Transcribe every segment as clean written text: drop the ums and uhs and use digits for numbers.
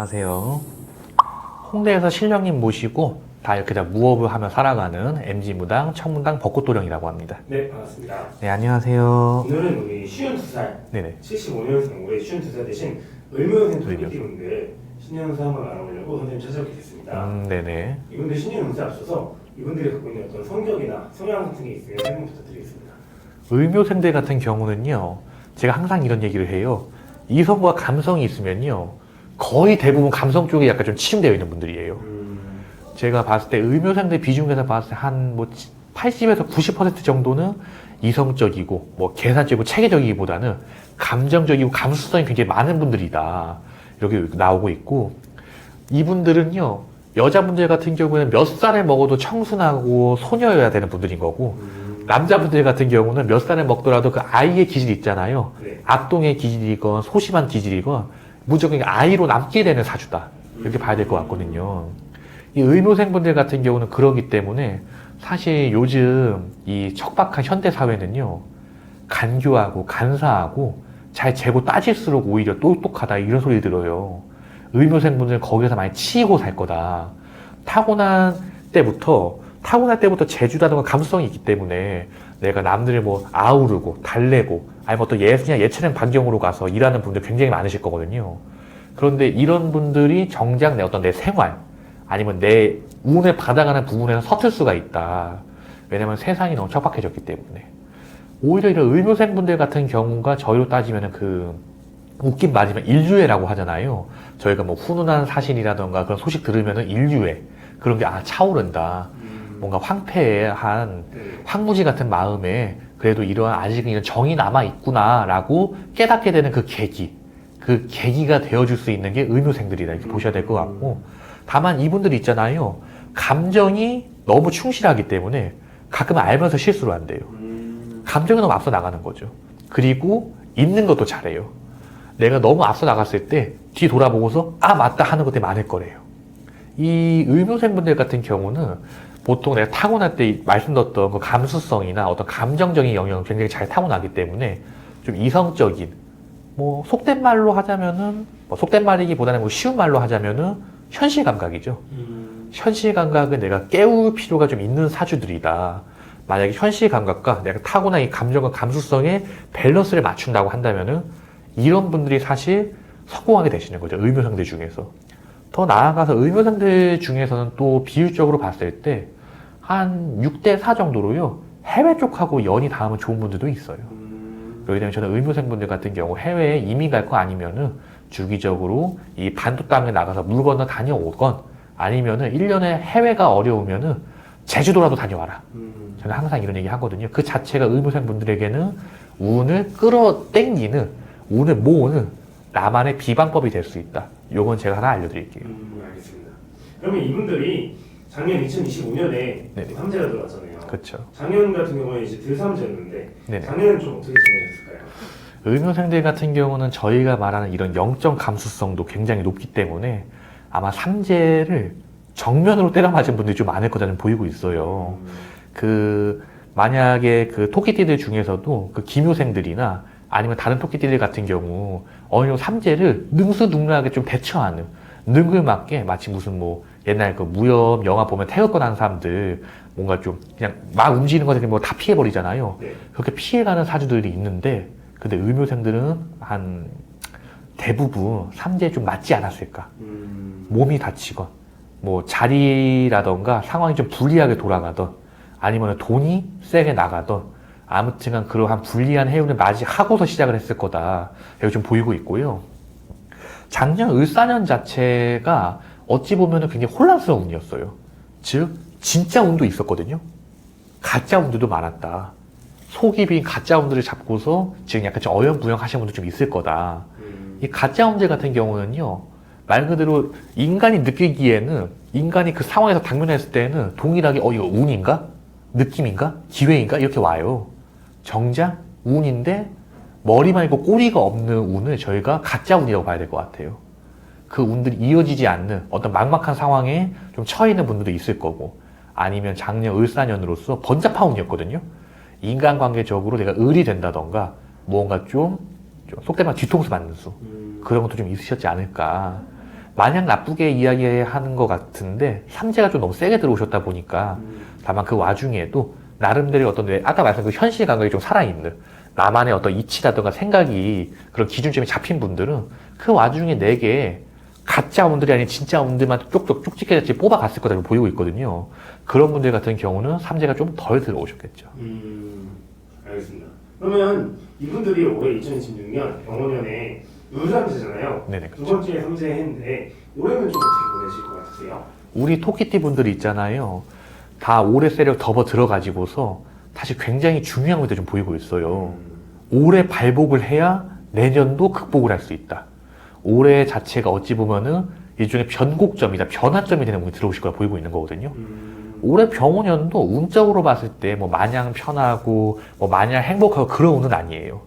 안녕하세요. 홍대에서 신령님 모시고 다 이렇게 다 무업을 하며 살아가는 MG무당 청문당 벚꽃도령이라고 합니다. 네, 반갑습니다. 네, 안녕하세요. 오늘은 우리 52살, 네네. 75년생, 올해 52살 되신 을묘생 토끼띠분들 신년운세 한번 알아보려고 선생님 찾아뵙게 됐습니다. 네네. 이분들 신년운세 앞서서 이분들이 갖고 있는 어떤 성격이나 성향 같은 게 있으면 설명 부탁드리겠습니다. 을묘생들 같은 경우는요, 제가 항상 이런 얘기를 해요. 이성과 감성이 있으면요, 거의 대부분 감성 쪽에 약간 좀 치중되어 있는 분들이에요. 제가 봤을 때 을묘생들 비중에서 봤을 때 한 뭐 80에서 90% 정도는 이성적이고 뭐 계산적이고 체계적이기보다는 감정적이고 감수성이 굉장히 많은 분들이다, 이렇게 나오고 있고, 이분들은요 여자분들 같은 경우에는 몇 살을 먹어도 청순하고 소녀여야 되는 분들인 거고, 남자분들 같은 경우는 몇 살을 먹더라도 그 아이의 기질이 있잖아요. 네. 악동의 기질이건 소심한 기질이건 무조건 아이로 남게 되는 사주다, 이렇게 봐야 될 것 같거든요. 이 을묘생분들 같은 경우는 그러기 때문에 사실 요즘 이 척박한 현대 사회는요, 간교하고 간사하고 잘 재고 따질수록 오히려 똑똑하다, 이런 소리 들어요. 을묘생분들은 거기서 많이 치이고 살 거다. 타고날 때부터 재주라든가 감수성이 있기 때문에 내가 남들을 뭐 아우르고 달래고 아니면 또 그냥 예체능 반경으로 가서 일하는 분들 굉장히 많으실 거거든요. 그런데 이런 분들이 정작 내 생활 아니면 내 운을 받아가는 부분에서 서툴 수가 있다. 왜냐면 세상이 너무 척박해졌기 때문에. 오히려 이런 을묘생분들 같은 경우가 저희로 따지면은 웃긴 말이면 인류애라고 하잖아요. 저희가 뭐 훈훈한 사신이라던가 그런 소식 들으면은 인류애, 그런 게 차오른다. 뭔가 황폐한 황무지 같은 마음에 그래도 아직은 이런 정이 남아있구나라고 깨닫게 되는 그 계기가 되어줄 수 있는 게 을묘생들이다, 이렇게 보셔야 될 것 같고, 다만 이분들이 있잖아요. 감정이 너무 충실하기 때문에 가끔 알면서 실수를 한대요. 감정이 너무 앞서 나가는 거죠. 그리고 있는 것도 잘해요. 내가 너무 앞서 나갔을 때 뒤 돌아보고서 맞다 하는 것들이 많을 거래요. 이 을묘생분들 같은 경우는 보통 내가 타고날 때 말씀드렸던 그 감수성이나 어떤 감정적인 영역을 굉장히 잘 타고나기 때문에 좀 이성적인, 뭐 속된 말로 하자면은, 속된 말이기보다는 뭐 쉬운 말로 하자면은 현실 감각이죠. 현실 감각은 내가 깨울 필요가 좀 있는 사주들이다. 만약에 현실 감각과 내가 타고난 이 감정과 감수성의 밸런스를 맞춘다고 한다면은 이런 분들이 사실 성공하게 되시는 거죠. 을묘생들 중에서. 더 나아가서 을묘생들 중에서는 또 비율적으로 봤을 때 한 6대4 정도로요, 해외 쪽하고 연이 닿으면 좋은 분들도 있어요. 왜냐면 저는 을묘생분들 같은 경우 해외에 이민 갈 거 아니면은 주기적으로 이 반도 땅에 나가서 물 건너 다녀오건, 아니면은 1년에 해외가 어려우면은 제주도라도 다녀와라. 저는 항상 이런 얘기 하거든요. 그 자체가 을묘생분들에게는 운을 끌어당기는, 운을 모으는 나만의 비방법이 될 수 있다. 요건 제가 하나 알려드릴게요. 알겠습니다. 그러면 이분들이 작년 2025년에 삼재가 들어왔잖아요. 그렇죠. 작년 같은 경우에 이제 들삼재였는데 네네. 작년은 좀 어떻게 지내셨을까요? 을묘생들 같은 경우는 저희가 말하는 이런 영적 감수성도 굉장히 높기 때문에 아마 삼재를 정면으로 때려 맞은 분들이 좀 많을 거다는 보이고 있어요. 만약에 토끼띠들 중에서도 기묘생들이나 아니면 다른 토끼띠들 같은 경우 어느 정도 삼재를 능수능란하게 좀 대처하는, 능글맞게 마치 무슨 옛날 무협 영화 보면 태극권 하는 사람들 뭔가 좀 그냥 막 움직이는 것에 다 피해버리잖아요. 네. 그렇게 피해가는 사주들이 있는데, 근데 을묘생들은 한 대부분 삼재에 좀 맞지 않았을까. 몸이 다치건 자리라던가 상황이 좀 불리하게 돌아가던, 아니면 돈이 세게 나가던, 아무튼간 그러한 불리한 해운을 맞이하고서 시작을 했을 거다, 이렇게 좀 보이고 있고요. 작년 을사년 자체가 어찌 보면 굉장히 혼란스러운 운이었어요. 즉 진짜 운도 있었거든요. 가짜 운들도 많았다. 속이 빈 가짜 운들을 잡고서 지금 약간 좀 어영부영 하시는 분도 좀 있을 거다. 이 가짜 운들 같은 경우는요, 말 그대로 인간이 느끼기에는, 인간이 그 상황에서 당면했을 때는 동일하게 이거 운인가? 느낌인가? 기회인가? 이렇게 와요. 정작 운인데 머리만 있고 꼬리가 없는 운을 저희가 가짜 운이라고 봐야 될 것 같아요. 그 운들이 이어지지 않는 어떤 막막한 상황에 좀 처해 있는 분들도 있을 거고, 아니면 작년 을사년으로서 번잡한 운이었거든요. 인간관계적으로 내가 을이 된다던가 뭔가 좀 속된 말 뒤통수 맞는 수, 그런 것도 좀 있으셨지 않을까. 마냥 나쁘게 이야기하는 것 같은데 삼재가 좀 너무 세게 들어오셨다 보니까 다만 그 와중에도 나름대로 어떤 아까 말씀드린 그 현실 감각이 좀 살아있는 나만의 어떤 이치라든가 생각이 그런 기준점이 잡힌 분들은 그 와중에 내게 가짜 운들이 아닌 진짜 운들만 쪽쪽 쪽집게같이 뽑아갔을 거다 보이고 있거든요. 그런 분들 같은 경우는 삼재가 좀 덜 들어오셨겠죠. 알겠습니다. 그러면 이분들이 올해 2026년 병원년에 유삼재잖아요. 네네, 두 번째 삼재 했는데 올해는 좀 어떻게 보내실 것 같으세요? 우리 토끼띠 분들이 있잖아요. 다 올해 세력 덮어 들어가지고서 사실 굉장히 중요한 것들 좀 보이고 있어요. 올해 발복을 해야 내년도 극복을 할 수 있다. 올해 자체가 어찌 보면은 일종의 변곡점이다, 변화점이 되는 운이 들어오실 거라 보이고 있는 거거든요. 올해 병원년도 운적으로 봤을 때 뭐 마냥 편하고 뭐 마냥 행복하고 그런 운은 아니에요.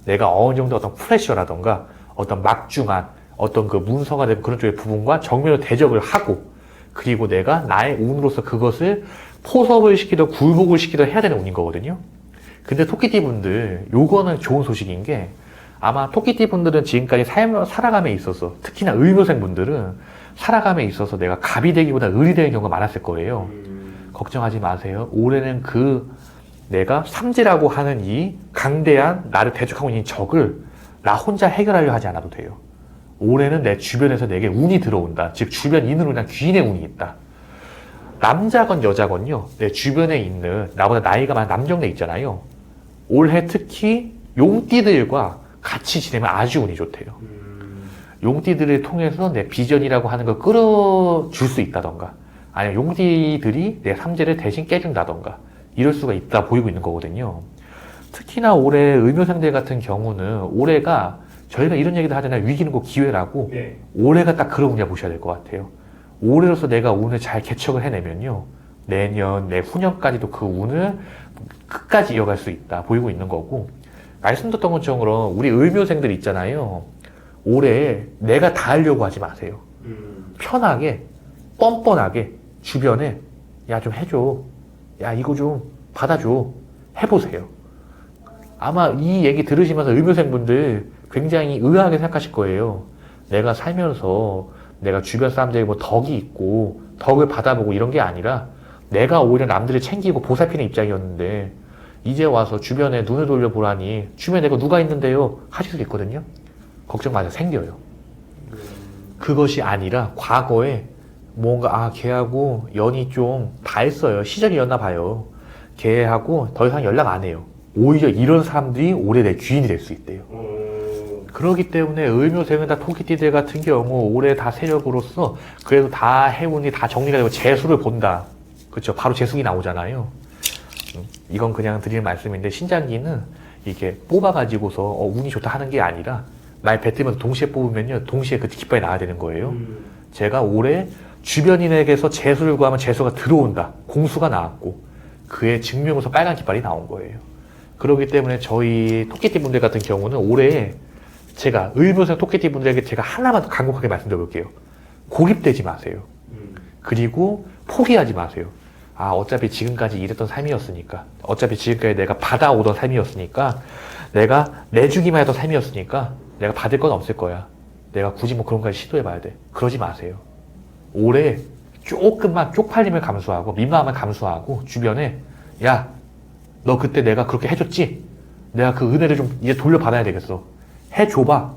내가 어느 정도 어떤 프레셔라던가 어떤 막중한 어떤 그 문서가 되는 그런 쪽의 부분과 정면으로 대적을 하고 그리고 내가 나의 운으로서 그것을 포섭을 시키든 굴복을 시키든 해야 되는 운인 거거든요. 근데 토끼띠 분들 요거는 좋은 소식인 게 아마 토끼띠 분들은 지금까지 살아감에 있어서 특히나 의묘생 분들은 살아감에 있어서 내가 갑이 되기보다 을이 되는 경우가 많았을 거예요. 걱정하지 마세요. 올해는 그 내가 삼재라고 하는 이 강대한 나를 대적하고 있는 적을 나 혼자 해결하려 하지 않아도 돼요. 올해는 내 주변에서 내게 운이 들어온다. 즉 주변인으로 인한 귀인의 운이 있다. 남자건 여자건요. 내 주변에 있는 나보다 나이가 많은 남정네 있잖아요. 올해 특히 용띠들과 같이 지내면 아주 운이 좋대요. 용띠들을 통해서 내 비전이라고 하는 걸 끌어줄 수 있다던가 아니면 용띠들이 내 삼재를 대신 깨준다던가 이럴 수가 있다 보이고 있는 거거든요. 특히나 올해 의묘생들 같은 경우는 올해가 저희가 이런 얘기도 하잖아요. 위기는 곧 기회라고. 네. 올해가 딱 그런 운이라 보셔야 될 것 같아요. 올해로서 내가 운을 잘 개척을 해내면요. 내년, 내후년까지도 그 운을 끝까지 이어갈 수 있다 보이고 있는 거고 말씀드렸던 것처럼 우리 의묘생들 있잖아요. 올해 내가 다 하려고 하지 마세요. 편하게 뻔뻔하게 주변에 야 좀 해줘. 야 이거 좀 받아줘. 해보세요. 아마 이 얘기 들으시면서 의묘생분들 굉장히 의아하게 생각하실 거예요. 내가 살면서 내가 주변 사람들에게 뭐 덕이 있고 덕을 받아보고 이런 게 아니라 내가 오히려 남들을 챙기고 보살피는 입장이었는데 이제 와서 주변에 눈을 돌려보라니 주변에 내가 누가 있는데요 하실 수 있거든요. 걱정 마세요. 생겨요. 그것이 아니라 과거에 뭔가 걔하고 연이 좀 닿았어요. 시작이었나 봐요. 걔하고 더 이상 연락 안 해요. 오히려 이런 사람들이 올해 내 귀인이 될 수 있대요. 그렇기 때문에 의묘생은 다 토끼띠들 같은 경우 올해 다 세력으로서 그래도 다 해운이 다 정리가 되고 재수를 본다. 그렇죠. 바로 재수기 나오잖아요. 이건 그냥 드리는 말씀인데 신장기는 이게 뽑아가지고서 운이 좋다 하는 게 아니라 날 뱉으면서 동시에 뽑으면요. 동시에 그 깃발이 나와야 되는 거예요. 제가 올해 주변인에게서 재수를 구하면 재수가 들어온다. 공수가 나왔고 그의 증명으로서 빨간 깃발이 나온 거예요. 그렇기 때문에 저희 토끼띠 분들 같은 경우는 올해 제가 의묘생 토끼띠 분들에게 제가 하나만 더 간곡하게 말씀드려볼게요. 고립되지 마세요. 그리고 포기하지 마세요. 아 어차피 지금까지 이랬던 삶이었으니까 어차피 지금까지 내가 받아오던 삶이었으니까 내가 내주기만 했던 삶이었으니까 내가 받을 건 없을 거야. 내가 굳이 뭐 그런 거까지 시도해봐야 돼. 그러지 마세요. 올해 조금만 쪽팔림을 감수하고 민망함을 감수하고 주변에 야 너 그때 내가 그렇게 해줬지? 내가 그 은혜를 좀 이제 돌려받아야 되겠어. 해줘봐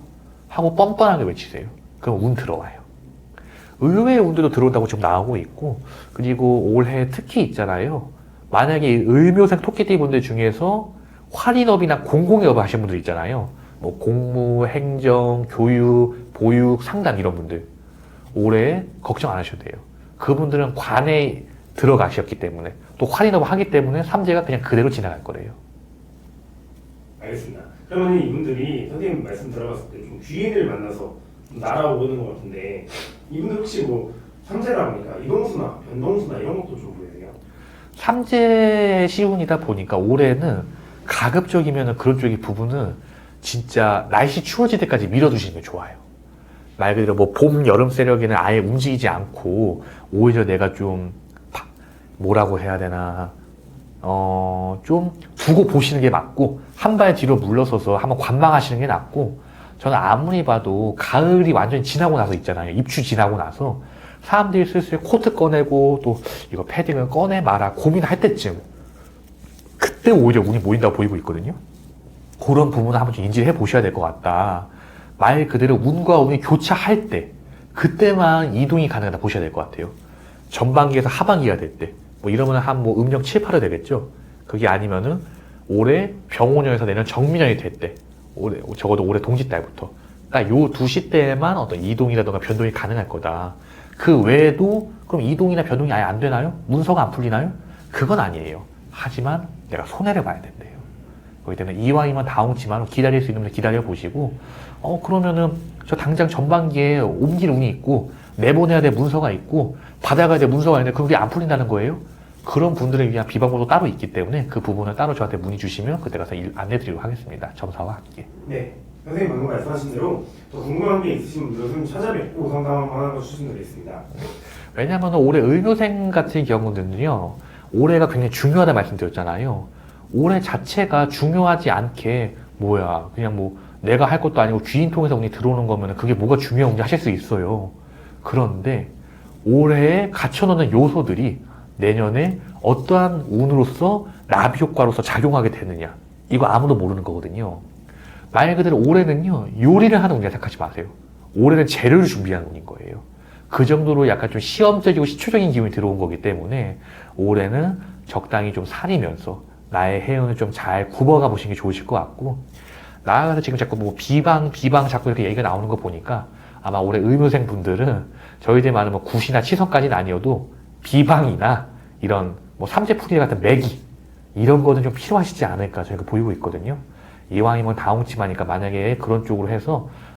하고 뻔뻔하게 외치세요. 그럼 운 들어와요. 의외의 운들도 들어온다고 지금 나오고 있고 그리고 올해 특히 있잖아요. 만약에 의묘생 토끼띠 분들 중에서 활인업이나 공공업 하시는 분들 있잖아요. 뭐 공무, 행정, 교육, 보육, 상담 이런 분들 올해 걱정 안 하셔도 돼요. 그분들은 관에 들어가셨기 때문에 또 활인업을 하기 때문에 삼재가 그냥 그대로 지나갈 거래요. 알겠습니다. 그러면 이분들이 선생님 말씀 들어봤을 때 좀 귀인을 만나서 좀 날아오는 것 같은데 이분들 혹시 뭐 삼재라 보니까 이동수나 변동수나 이런 것도 좀 보이세요? 삼재 시운이다 보니까 올해는 가급적이면 그런 쪽의 부분은 진짜 날씨 추워질 때까지 밀어두시는 게 좋아요. 말 그대로 뭐 봄, 여름 세력에는 아예 움직이지 않고 오히려 내가 좀 뭐라고 해야 되나 좀 두고 보시는 게 맞고 한 발 뒤로 물러서서 한번 관망하시는 게 낫고 저는 아무리 봐도 가을이 완전히 지나고 나서 있잖아요. 입추 지나고 나서 사람들이 슬슬 코트 꺼내고 또 이거 패딩을 꺼내 마라 고민할 때쯤 그때 오히려 운이 모인다고 보이고 있거든요. 그런 부분을 한번 좀 인지를 해보셔야 될 것 같다. 말 그대로 운과 운이 교차할 때 그때만 이동이 가능하다 보셔야 될 것 같아요. 전반기에서 하반기가 될 때 뭐 이러면 한 뭐 음력 7, 8월 되겠죠. 그게 아니면은 올해 병오년에서 내년 정미년이 될 때 올해 적어도 올해 동짓달부터 딱 요 두 시대에만 어떤 이동이라든가 변동이 가능할 거다. 그 외에도 그럼 이동이나 변동이 아예 안 되나요? 문서가 안 풀리나요? 그건 아니에요. 하지만 내가 손해를 봐야 된대요. 그렇기 때문에 이왕이면 다홍치만 기다릴 수 있는 분들 기다려 보시고 그러면은 저 당장 전반기에 옮길 운이 있고 내보내야 될 문서가 있고 받아가야 될 문서가 있는데 그게 안 풀린다는 거예요? 그런 분들을 위한 비방법도 따로 있기 때문에 그 부분을 따로 저한테 문의 주시면 그때 가서 안내드리도록 하겠습니다. 점사와 함께. 네, 선생님 방금 말씀하신 대로 더 궁금한 게 있으신 분들은 찾아뵙고 상담 하는 거 추천드리겠습니다. 왜냐하면 올해 의료생 같은 경우는요, 올해가 굉장히 중요하다 말씀드렸잖아요. 올해 자체가 중요하지 않게 그냥 뭐 내가 할 것도 아니고 귀인 통해서 운이 들어오는 거면 그게 뭐가 중요한지 하실 수 있어요. 그런데 올해에 갖춰놓는 요소들이 내년에 어떠한 운으로서 나비 효과로서 작용하게 되느냐, 이거 아무도 모르는 거거든요. 말 그대로 올해는요, 요리를 하는 운이라 생각하지 마세요. 올해는 재료를 준비하는 운인 거예요. 그 정도로 약간 좀 시험적이고 시초적인 기운이 들어온 거기 때문에 올해는 적당히 좀 사리면서 나의 해운을 좀 잘 굽어가 보시는 게 좋으실 것 같고, 나아가서 지금 자꾸 뭐 비방 자꾸 이렇게 얘기가 나오는 거 보니까 아마 올해 의무생 분들은 저희들 말하면 뭐 굿이나 치성까지는 아니어도 비방이나 이런 뭐 삼재풀이 같은 매기 이런 거는 좀 필요하시지 않을까 저희가 보이고 있거든요. 이왕이면 다홍치마니까 만약에 그런 쪽으로 해서